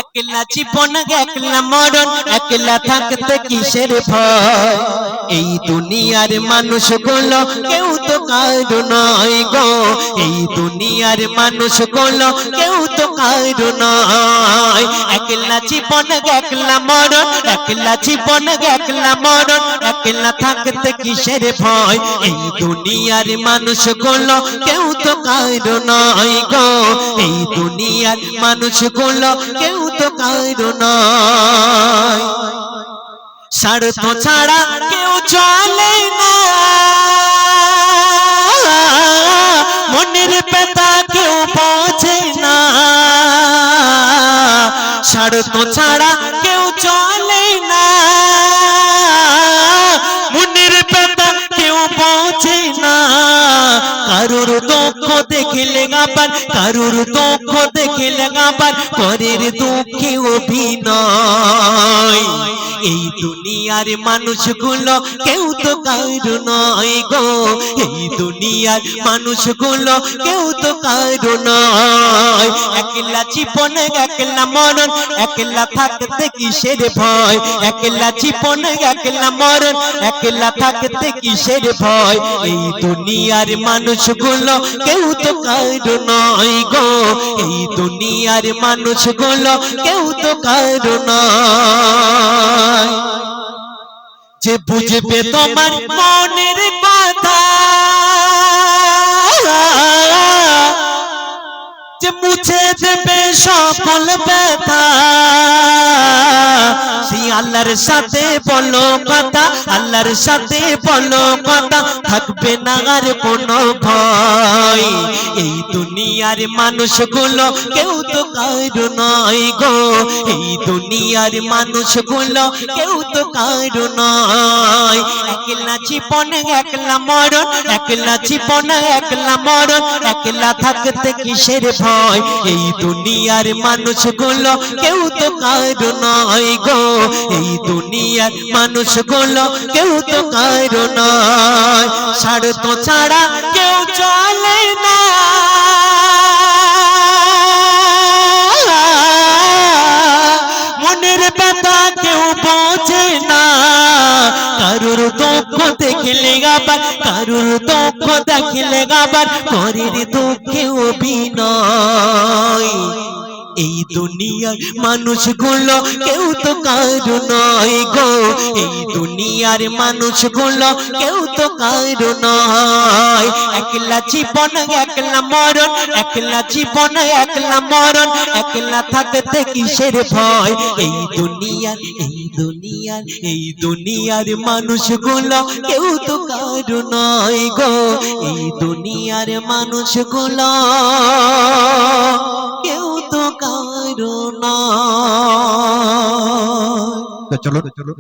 একলা জীবন একলা মরণ, একলা থাকতে কিসের ভয়। এই দুনিয়ার মানুষগুলো কেউ তো কারো নয় গো, এই দুনিয়ার মানুষগুলো কেউ তো কারো নয়। একলা জীবন একলা মরণ, একলা জীবন একলা মরণ, একলা থাকতে কিসের ভয়। এই দুনিয়ার মানুষগুলো কেউ তো কারো নয় গো, এই দুনিয়ার মানুষগুলো কেউ তো কারো নয়। স্বার্থ ছাড়া কেউ চলে না, মনের ব্যথা কেউ বোঝে না। স্বার্থ ছাড়া কেউ চলে না, মনের ব্যথা কেউ বোঝে না। কারুর দুঃখ দেখলে আবার, কারুর দুঃখ দেখলে আবার পরের দুঃখে অভিনয়। এই দুনিয়ার মানুষগুলো কেউ তো কারো নয় গো, এই দুনিয়ার মানুষগুলো কেউ তো কারো নয়। একলা জীবন একলা মরণ, একলা থাকতে কিসের ভয়। একলা জীবন একলা মরণ, একলা থাকতে কিসের ভয়। এই দুনিয়ার মানুষগুলো কেউ তো কারো নয় গো, এই দুনিয়ার মানুষগুলো কেউ তো কারো নয়। যে বুঝবে তোমার মনের কথা, যে মুছে দেবে সকল ব্যথা, সেই আল্লাহর সাথে বলো কথা, আল্লাহর সাথে বলো কথা, থাকবে না আর কোনো ভয়। এই দুনিয়ার মানুষগুলো কেউ তো কারো নয় গো, এই দুনিয়ার মানুষগুলো কেউ তো কারো নয়। একলা জীবন একলা মরণ, একলা জীবন একলা মরণ, একলা থাকতে কিসের ভয়। এই দুনিয়ার মানুষগুলো কেউ তো কারো নয় গো, এই দুনিয়ার মানুষগুলো কেউ তো কারো নয়। স্বার্থ ছাড়া কেউ চলে না, মনের ব্যথা কেউ বোঝে না। কারুর দুঃখ দেখলে আবার, কারুর দুঃখ দেখলে আবার পরের দুঃখে অভিনয়। এই দুনিয়ার মানুষগুলো কেউ তো কারো নয় গো, এই দুনিয়ার মানুষগুলো কেউ তো কারো নয়। একলা জীবন একলা মরণ, একলা জীবন একলা মরণ, একলা থাকতে কিসের ভয়। এই দুনিয়ার, এই দুনিয়ার, এই দুনিয়ার মানুষগুলো কেউ তো কারো নয় গো, এই দুনিয়ার মানুষগুলো কেউ তো কারো নয়। চলো চলো।